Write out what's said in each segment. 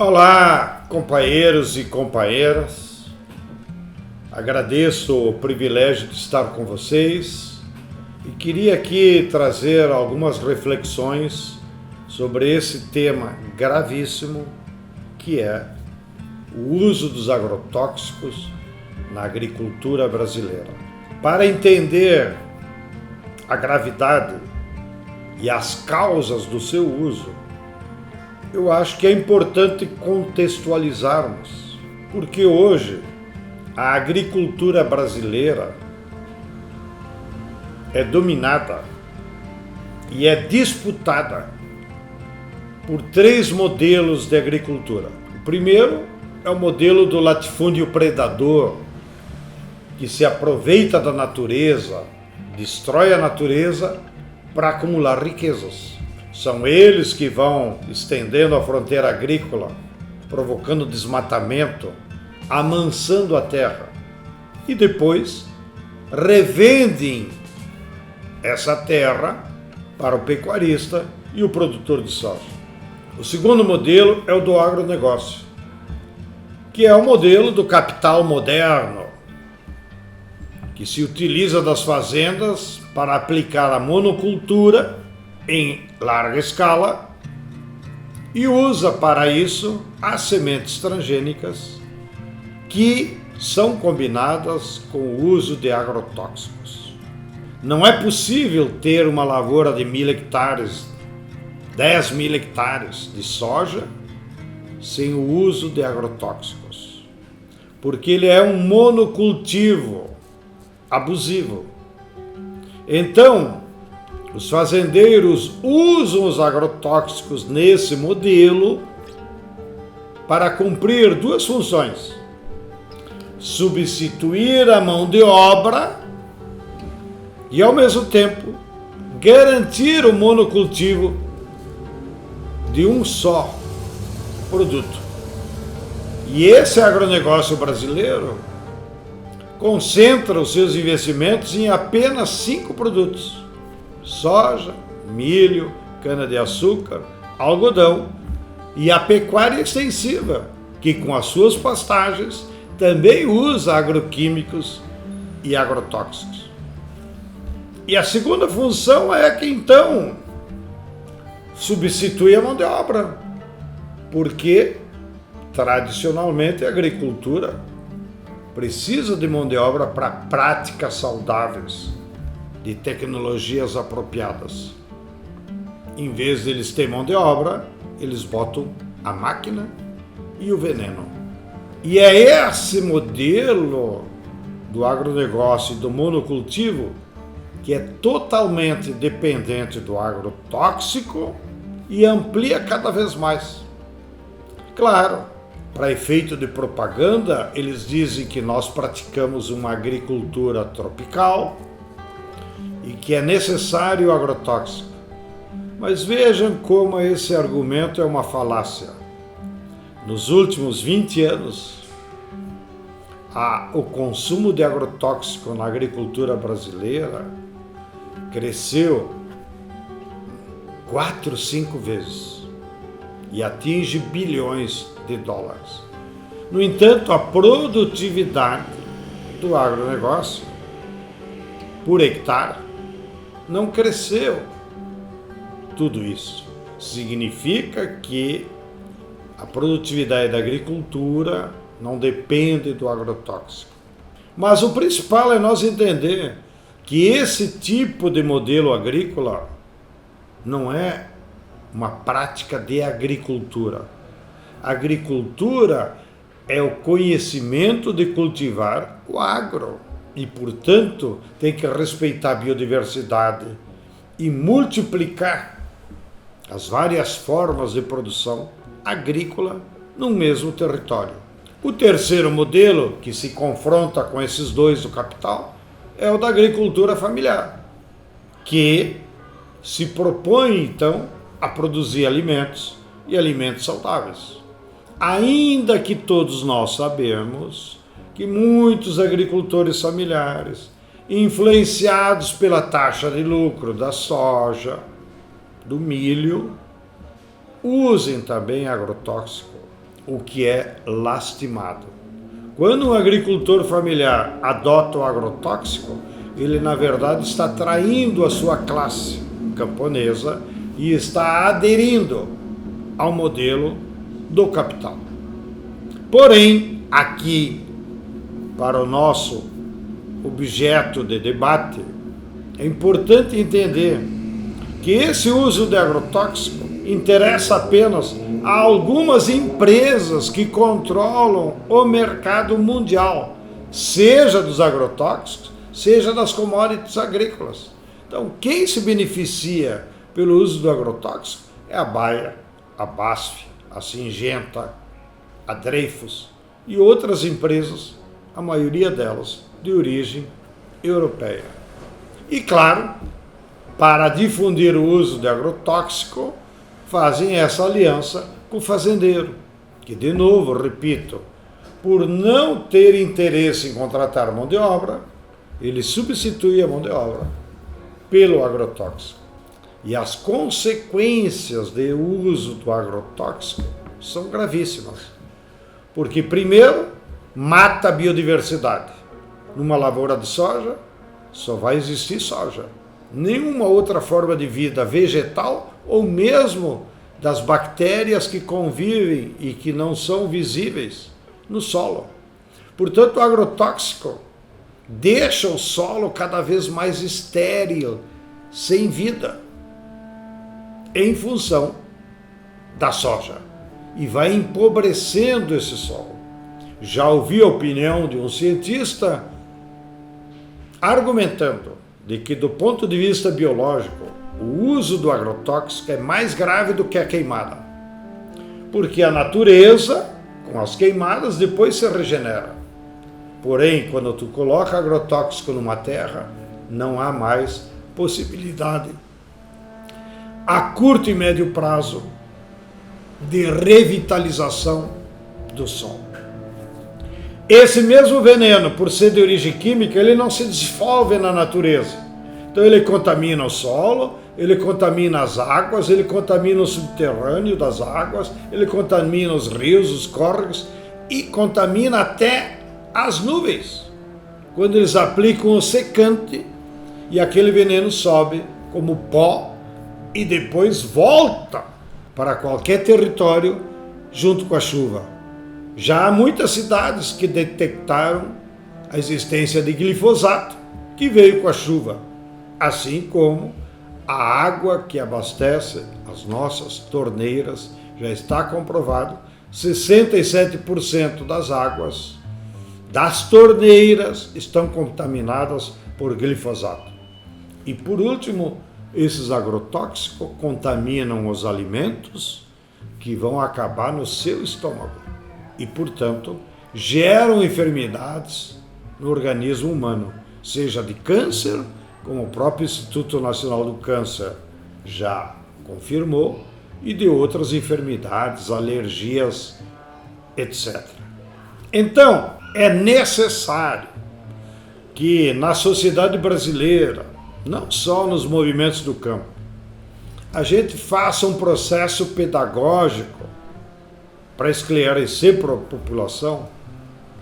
Olá, companheiros e companheiras. Agradeço o privilégio de estar com vocês e queria aqui trazer algumas reflexões sobre esse tema gravíssimo que é o uso dos agrotóxicos na agricultura brasileira. Para entender a gravidade e as causas do seu uso, eu acho que é importante contextualizarmos, porque hoje a agricultura brasileira é dominada e é disputada por três modelos de agricultura. O primeiro é o modelo do latifúndio predador, que se aproveita da natureza, destrói a natureza para acumular riquezas. São eles que vão estendendo a fronteira agrícola, provocando desmatamento, amansando a terra. E depois revendem essa terra para o pecuarista e o produtor de soja. O segundo modelo é o do agronegócio, que é o modelo do capital moderno, que se utiliza das fazendas para aplicar a monocultura em larga escala e usa para isso as sementes transgênicas que são combinadas com o uso de agrotóxicos. Não é possível ter uma lavoura de 1.000 hectares, 10.000 hectares de soja sem o uso de agrotóxicos, porque ele é um monocultivo abusivo. Então, os fazendeiros usam os agrotóxicos nesse modelo para cumprir duas funções: substituir a mão de obra e, ao mesmo tempo, garantir o monocultivo de um só produto. E esse agronegócio brasileiro concentra os seus investimentos em apenas 5 produtos: soja, milho, cana-de-açúcar, algodão e a pecuária extensiva, que com as suas pastagens também usa agroquímicos e agrotóxicos. E a segunda função é que então substitui a mão de obra, porque tradicionalmente a agricultura precisa de mão de obra para práticas saudáveis, de tecnologias apropriadas. Em vez de eles terem mão de obra, eles botam a máquina e o veneno. E é esse modelo do agronegócio e do monocultivo que é totalmente dependente do agrotóxico e amplia cada vez mais. Claro, para efeito de propaganda, eles dizem que nós praticamos uma agricultura tropical e que é necessário o agrotóxico. Mas vejam como esse argumento é uma falácia. Nos últimos 20 anos, o consumo de agrotóxico na agricultura brasileira cresceu 4, 5 vezes e atinge bilhões de dólares. No entanto, a produtividade do agronegócio por hectare não cresceu tudo isso. Significa que a produtividade da agricultura não depende do agrotóxico. Mas o principal é nós entender que esse tipo de modelo agrícola não é uma prática de agricultura. A agricultura é o conhecimento de cultivar o agro e, portanto, tem que respeitar a biodiversidade e multiplicar as várias formas de produção agrícola no mesmo território. O terceiro modelo, que se confronta com esses dois do capital, é o da agricultura familiar, que se propõe, então, a produzir alimentos e alimentos saudáveis. Ainda que todos nós sabemos que muitos agricultores familiares, influenciados pela taxa de lucro da soja, do milho, usem também agrotóxico o que é lastimado. Quando um agricultor familiar adota o agrotóxico, ele na verdade está traindo a sua classe camponesa e está aderindo ao modelo do capital. Porém, aqui, para o nosso objeto de debate, é importante entender que esse uso de agrotóxico interessa apenas a algumas empresas que controlam o mercado mundial, seja dos agrotóxicos, seja das commodities agrícolas. Então, quem se beneficia pelo uso do agrotóxico é a Bayer, a BASF, a Syngenta, a Dreyfus e outras empresas, a maioria delas de origem europeia. E claro, para difundir o uso de agrotóxico, fazem essa aliança com o fazendeiro, que, de novo, repito, por não ter interesse em contratar mão de obra, ele substitui a mão de obra pelo agrotóxico. E as consequências do uso do agrotóxico são gravíssimas. Porque, primeiro, mata a biodiversidade. Numa lavoura de soja, só vai existir soja. Nenhuma outra forma de vida vegetal ou mesmo das bactérias que convivem e que não são visíveis no solo. Portanto, o agrotóxico deixa o solo cada vez mais estéril, sem vida, em função da soja, e vai empobrecendo esse solo. Já ouvi a opinião de um cientista argumentando de que, do ponto de vista biológico, o uso do agrotóxico é mais grave do que a queimada, porque a natureza, com as queimadas, depois se regenera. Porém, quando tu coloca agrotóxico numa terra, não há mais possibilidade a curto e médio prazo de revitalização do solo. Esse mesmo veneno, por ser de origem química, ele não se dissolve na natureza. Então ele contamina o solo, ele contamina as águas, ele contamina o subterrâneo das águas, ele contamina os rios, os córregos e contamina até as nuvens, quando eles aplicam o secante e aquele veneno sobe como pó e depois volta para qualquer território junto com a chuva. Já há muitas cidades que detectaram a existência de glifosato, que veio com a chuva, assim como a água que abastece as nossas torneiras. Já está comprovado, 67% das águas das torneiras estão contaminadas por glifosato. E por último, esses agrotóxicos contaminam os alimentos que vão acabar no seu estômago e, portanto, geram enfermidades no organismo humano, seja de câncer, como o próprio Instituto Nacional do Câncer já confirmou, e de outras enfermidades, alergias, etc. Então, é necessário que na sociedade brasileira, não só nos movimentos do campo, a gente faça um processo pedagógico para esclarecer para a população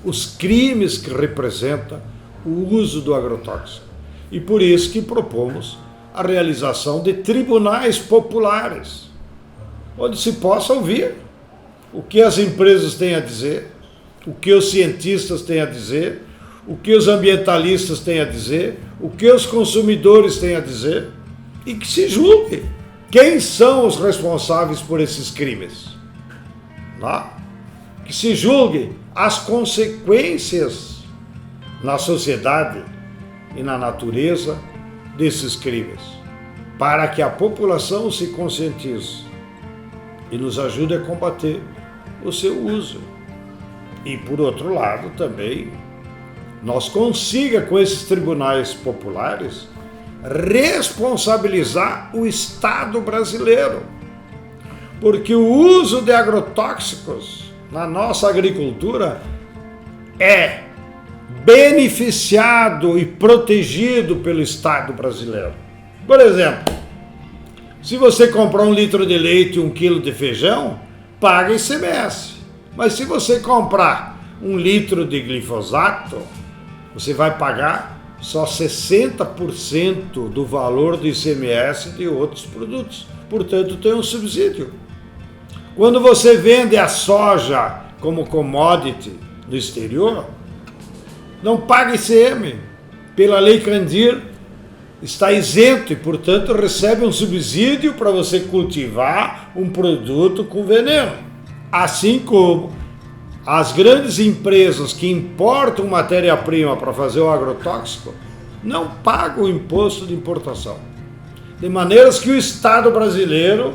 os crimes que representa o uso do agrotóxico. E por isso que propomos a realização de tribunais populares, onde se possa ouvir o que as empresas têm a dizer, o que os cientistas têm a dizer, o que os ambientalistas têm a dizer, o que os consumidores têm a dizer, e que se julgue quem são os responsáveis por esses crimes. Que se julgue as consequências na sociedade e na natureza desses crimes, para que a população se conscientize e nos ajude a combater o seu uso. E, por outro lado, também nós consiga, com esses tribunais populares, responsabilizar o Estado brasileiro. Porque o uso de agrotóxicos na nossa agricultura é beneficiado e protegido pelo Estado brasileiro. Por exemplo, se você comprar 1 litro de leite e 1 quilo de feijão, paga ICMS. Mas se você comprar 1 litro de glifosato, você vai pagar só 60% do valor do ICMS de outros produtos. Portanto, tem um subsídio. Quando você vende a soja como commodity no exterior, não paga ICM. Pela Lei Candir, está isento e, portanto, recebe um subsídio para você cultivar um produto com veneno. Assim como as grandes empresas que importam matéria-prima para fazer o agrotóxico não pagam o imposto de importação. De maneiras que o Estado brasileiro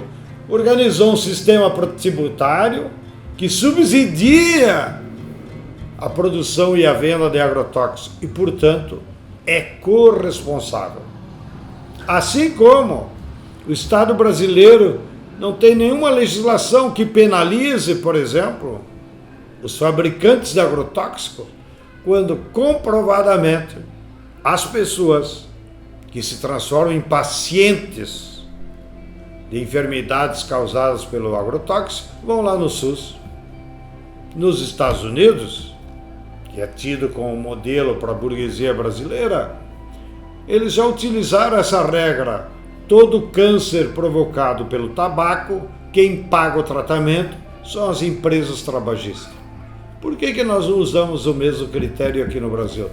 organizou um sistema tributário que subsidia a produção e a venda de agrotóxicos e, portanto, é corresponsável. Assim como o Estado brasileiro não tem nenhuma legislação que penalize, por exemplo, os fabricantes de agrotóxicos quando comprovadamente as pessoas que se transformam em pacientes de enfermidades causadas pelo agrotóxico vão lá no SUS. Nos Estados Unidos, que é tido como modelo para a burguesia brasileira, eles já utilizaram essa regra. Todo câncer provocado pelo tabaco, quem paga o tratamento são as empresas tabagistas. Por que nós não usamos o mesmo critério aqui no Brasil?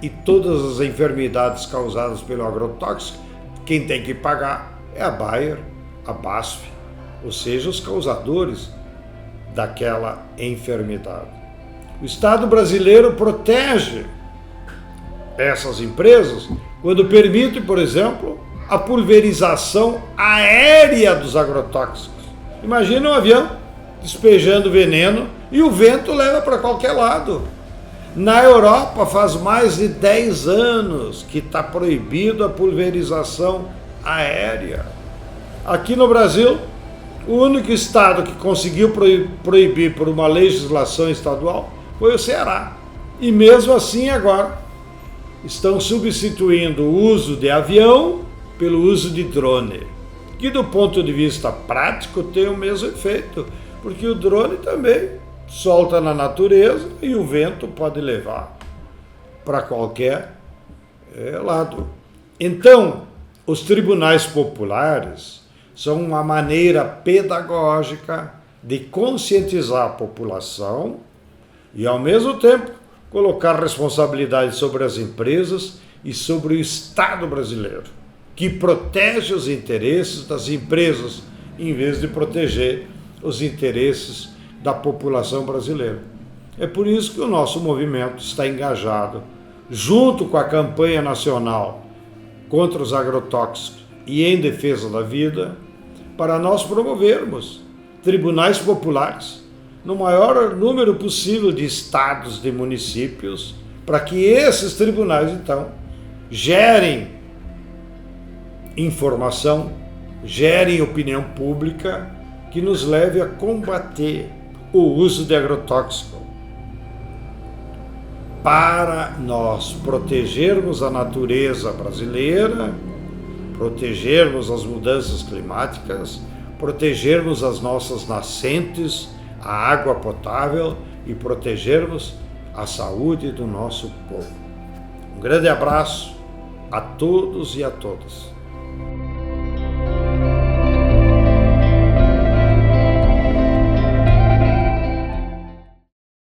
E todas as enfermidades causadas pelo agrotóxico, quem tem que pagar é a Bayer, a BASF, ou seja, os causadores daquela enfermidade. O Estado brasileiro protege essas empresas quando permite, por exemplo, a pulverização aérea dos agrotóxicos. Imagina um avião despejando veneno e o vento leva para qualquer lado. Na Europa faz mais de 10 anos que está proibido a pulverização aérea. Aqui no Brasil, o único estado que conseguiu proibir por uma legislação estadual foi o Ceará. E mesmo assim agora estão substituindo o uso de avião pelo uso de drone, que do ponto de vista prático tem o mesmo efeito, porque o drone também solta na natureza e o vento pode levar para qualquer lado. Então, os tribunais populares são uma maneira pedagógica de conscientizar a população e, ao mesmo tempo, colocar responsabilidade sobre as empresas e sobre o Estado brasileiro, que protege os interesses das empresas em vez de proteger os interesses da população brasileira. É por isso que o nosso movimento está engajado, junto com a campanha nacional contra os agrotóxicos e em defesa da vida, para nós promovermos tribunais populares no maior número possível de estados, de municípios, para que esses tribunais, então, gerem informação, gerem opinião pública que nos leve a combater o uso de agrotóxico para nós protegermos a natureza brasileira, protegermos as mudanças climáticas, protegermos as nossas nascentes, a água potável e protegermos a saúde do nosso povo. Um grande abraço a todos e a todas.